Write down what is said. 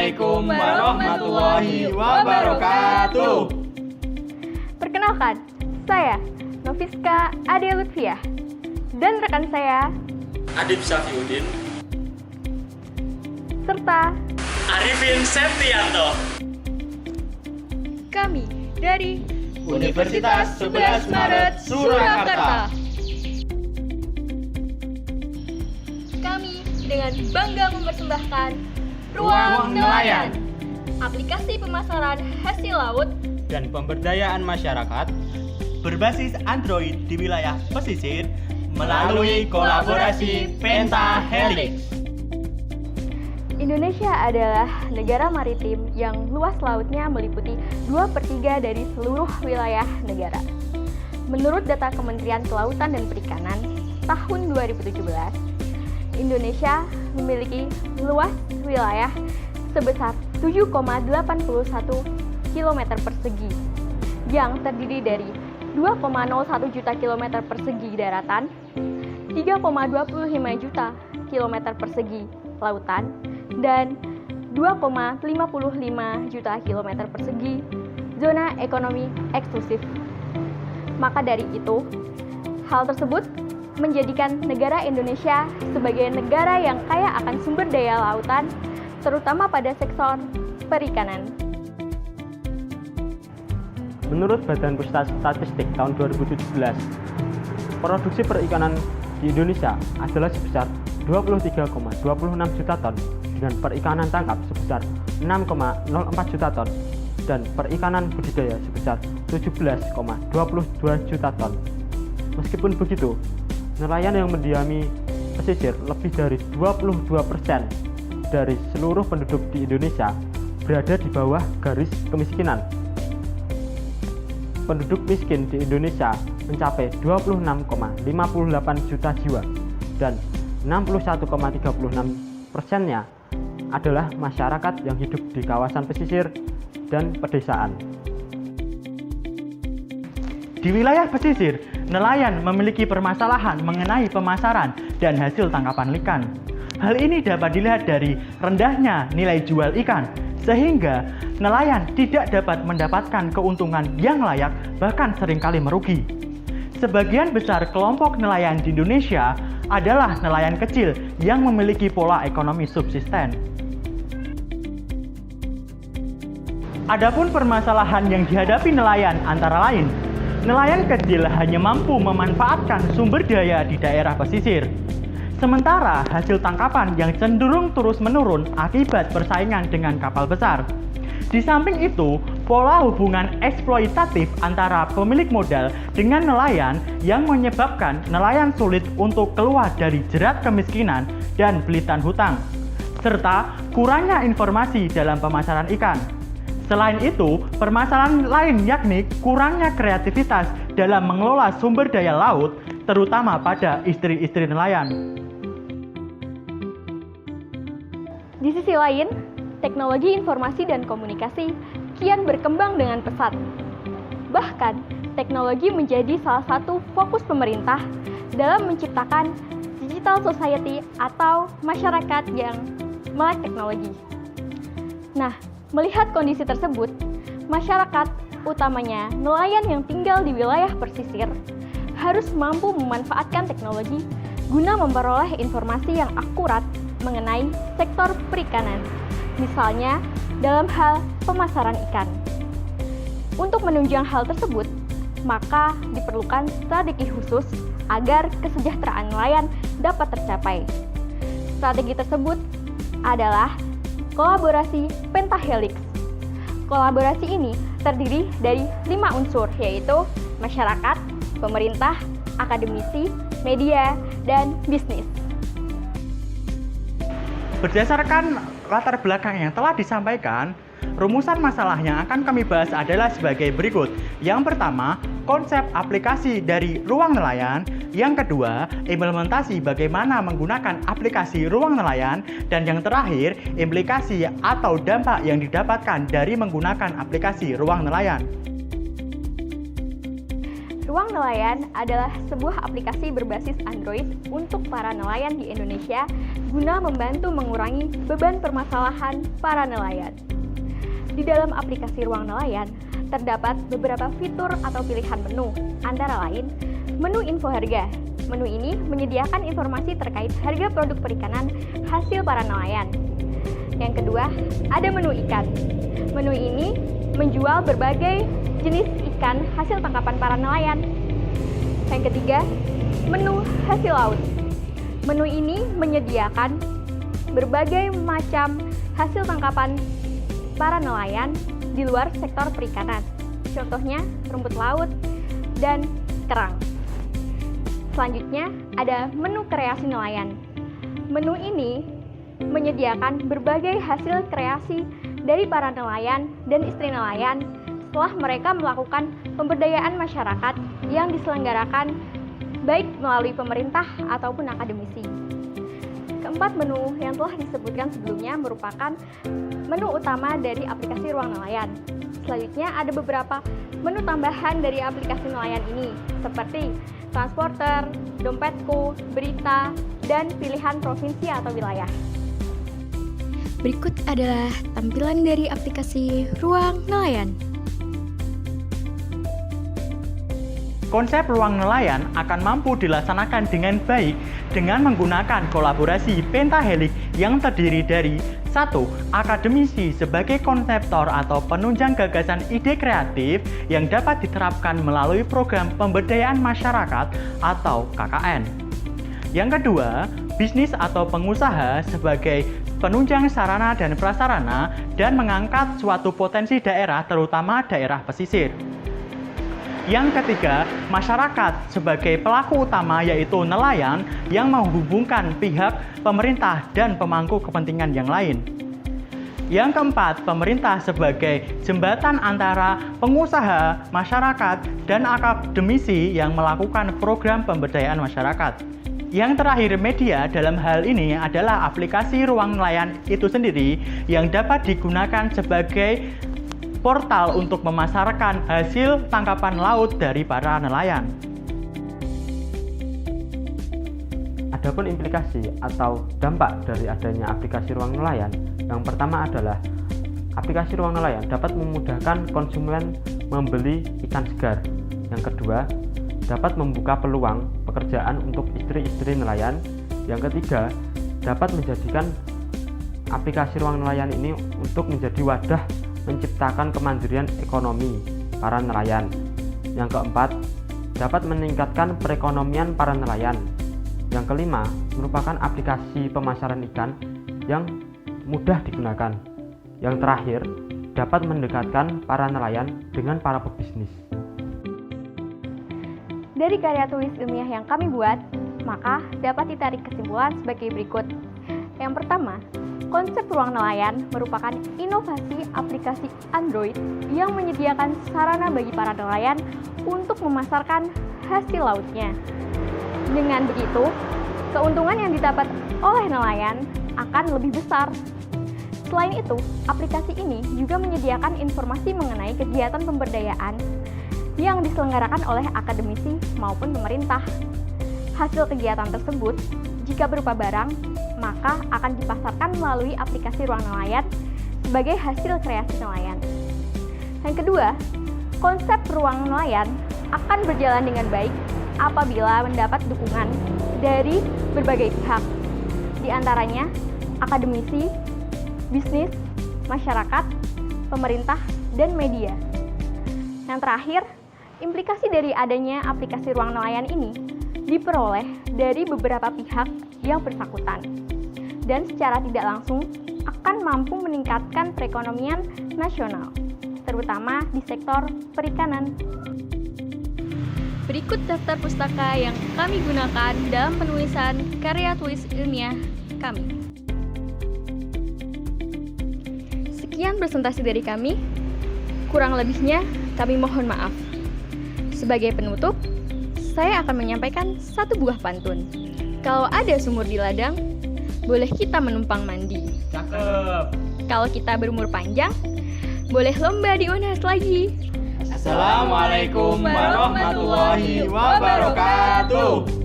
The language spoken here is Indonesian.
Assalamualaikum warahmatullahi wabarakatuh. Perkenalkan, saya Noviska Ade Lutfiah dan rekan saya Adib Safiuddin serta Arifin Septianto. kami dari Universitas 11 Maret Surakarta. Kami dengan bangga mempersembahkan Ruang Nelayan, aplikasi pemasaran hasil laut dan pemberdayaan masyarakat Berbasis Android di wilayah pesisir melalui kolaborasi Pentahelix. Indonesia adalah negara maritim yang luas lautnya meliputi 2/3 dari seluruh wilayah negara. Menurut data Kementerian Kelautan dan Perikanan, tahun 2017, Indonesia memiliki luas wilayah sebesar 7,81 km persegi yang terdiri dari 2,01 juta km persegi daratan, 3,25 juta km persegi lautan, dan 2,55 juta km persegi zona ekonomi eksklusif. Maka dari itu, hal tersebut menjadikan negara Indonesia sebagai negara yang kaya akan sumber daya lautan, terutama pada sektor perikanan. Menurut Badan Pusat Statistik tahun 2017, produksi perikanan di Indonesia adalah sebesar 23,26 juta ton dengan perikanan tangkap sebesar 6,04 juta ton dan perikanan budidaya sebesar 17,22 juta ton. Meskipun begitu, nelayan yang mendiami pesisir lebih dari 22% dari seluruh penduduk di Indonesia berada di bawah garis kemiskinan. Penduduk miskin di Indonesia mencapai 26,58 juta jiwa dan 61,36%-nya adalah masyarakat yang hidup di kawasan pesisir dan pedesaan. Di wilayah pesisir, nelayan memiliki permasalahan mengenai pemasaran dan hasil tangkapan ikan. Hal ini dapat dilihat dari rendahnya nilai jual ikan, sehingga nelayan tidak dapat mendapatkan keuntungan yang layak, bahkan seringkali merugi. Sebagian besar kelompok nelayan di Indonesia adalah nelayan kecil yang memiliki pola ekonomi subsisten. Adapun permasalahan yang dihadapi nelayan antara lain, nelayan kecil hanya mampu memanfaatkan sumber daya di daerah pesisir. Sementara hasil tangkapan yang cenderung terus-menurun akibat persaingan dengan kapal besar. Di samping itu, pola hubungan eksploitatif antara pemilik modal dengan nelayan yang menyebabkan nelayan sulit untuk keluar dari jerat kemiskinan dan belitan hutang, serta kurangnya informasi dalam pemasaran ikan. Selain itu, permasalahan lain yakni kurangnya kreativitas dalam mengelola sumber daya laut, terutama pada istri-istri nelayan. Di sisi lain, teknologi informasi dan komunikasi kian berkembang dengan pesat. Bahkan, teknologi menjadi salah satu fokus pemerintah dalam menciptakan digital society atau masyarakat yang melek teknologi. Nah, melihat kondisi tersebut, masyarakat, utamanya nelayan yang tinggal di wilayah pesisir, harus mampu memanfaatkan teknologi guna memperoleh informasi yang akurat mengenai sektor perikanan, misalnya dalam hal pemasaran ikan. Untuk menunjang hal tersebut, maka diperlukan strategi khusus agar kesejahteraan nelayan dapat tercapai. Strategi tersebut adalah kolaborasi Pentahelix. Kolaborasi ini terdiri dari 5 unsur, yaitu masyarakat, pemerintah, akademisi, media, dan bisnis. Berdasarkan latar belakang yang telah disampaikan, rumusan masalah yang akan kami bahas adalah sebagai berikut. Yang pertama, konsep aplikasi dari ruang nelayan. Yang kedua, implementasi bagaimana menggunakan aplikasi ruang nelayan. Dan yang terakhir, implikasi atau dampak yang didapatkan dari menggunakan aplikasi ruang nelayan. Ruang Nelayan adalah sebuah aplikasi berbasis Android untuk para nelayan di Indonesia guna membantu mengurangi beban permasalahan para nelayan. Di dalam aplikasi Ruang Nelayan, terdapat beberapa fitur atau pilihan menu, antara lain menu info harga. Menu ini menyediakan informasi terkait harga produk perikanan hasil para nelayan. Yang kedua, ada menu ikan. Menu ini menjual berbagai jenis ikan hasil tangkapan para nelayan. Yang ketiga, menu hasil laut. Menu ini menyediakan berbagai macam hasil tangkapan para nelayan di luar sektor perikanan. Contohnya rumput laut dan kerang. Selanjutnya ada menu kreasi nelayan. Menu ini menyediakan berbagai hasil kreasi dari para nelayan dan istri nelayan setelah mereka melakukan pemberdayaan masyarakat yang diselenggarakan baik melalui pemerintah ataupun akademisi. Keempat menu yang telah disebutkan sebelumnya merupakan menu utama dari aplikasi Ruang Nelayan. Selanjutnya ada beberapa menu tambahan dari aplikasi nelayan ini, seperti transporter, dompetku, berita, dan pilihan provinsi atau wilayah. Berikut adalah tampilan dari aplikasi Ruang Nelayan. Konsep ruang nelayan akan mampu dilaksanakan dengan baik dengan menggunakan kolaborasi pentahelix yang terdiri dari 1. Akademisi sebagai konseptor atau penunjang gagasan ide kreatif yang dapat diterapkan melalui program pemberdayaan masyarakat atau KKN. Yang kedua, bisnis atau pengusaha sebagai penunjang sarana dan prasarana dan mengangkat suatu potensi daerah terutama daerah pesisir. Yang ketiga, masyarakat sebagai pelaku utama yaitu nelayan yang menghubungkan pihak pemerintah dan pemangku kepentingan yang lain. Yang keempat, pemerintah sebagai jembatan antara pengusaha, masyarakat, dan akademisi yang melakukan program pemberdayaan masyarakat. Yang terakhir, media dalam hal ini adalah aplikasi Ruang Nelayan itu sendiri yang dapat digunakan sebagai portal untuk memasarkan hasil tangkapan laut dari para nelayan. Adapun implikasi atau dampak dari adanya aplikasi Ruang Nelayan, yang pertama adalah aplikasi Ruang Nelayan dapat memudahkan konsumen membeli ikan segar. Yang kedua, dapat membuka peluang pekerjaan untuk istri-istri nelayan. Yang ketiga, dapat menjadikan aplikasi Ruang Nelayan ini untuk menjadi wadah menciptakan kemandirian ekonomi para nelayan. Yang keempat, dapat meningkatkan perekonomian para nelayan. Yang kelima, merupakan aplikasi pemasaran ikan yang mudah digunakan. Yang terakhir, dapat mendekatkan para nelayan dengan para pebisnis. Dari karya tulis ilmiah yang kami buat, maka dapat ditarik kesimpulan sebagai berikut. Yang pertama, konsep Ruang Nelayan merupakan inovasi aplikasi Android yang menyediakan sarana bagi para nelayan untuk memasarkan hasil lautnya. Dengan begitu, keuntungan yang didapat oleh nelayan akan lebih besar. Selain itu, aplikasi ini juga menyediakan informasi mengenai kegiatan pemberdayaan yang diselenggarakan oleh akademisi maupun pemerintah. Hasil kegiatan tersebut, jika berupa barang, maka akan dipasarkan melalui aplikasi Ruang Nelayan sebagai hasil kreasi nelayan. Yang kedua, konsep Ruang Nelayan akan berjalan dengan baik apabila mendapat dukungan dari berbagai pihak, di antaranya akademisi, bisnis, masyarakat, pemerintah, dan media. Yang terakhir, implikasi dari adanya aplikasi Ruang Nelayan ini diperoleh dari beberapa pihak yang bersangkutan dan secara tidak langsung akan mampu meningkatkan perekonomian nasional, terutama di sektor perikanan. Berikut daftar pustaka yang kami gunakan dalam penulisan karya tulis ilmiah kami. Sekian presentasi dari kami. Kurang lebihnya kami mohon maaf. Sebagai penutup, saya akan menyampaikan satu buah pantun. Kalau ada sumur di ladang, boleh kita menumpang mandi. Cakep. Kalau kita berumur panjang, boleh lomba di UNAS lagi. Assalamualaikum warahmatullahi wabarakatuh.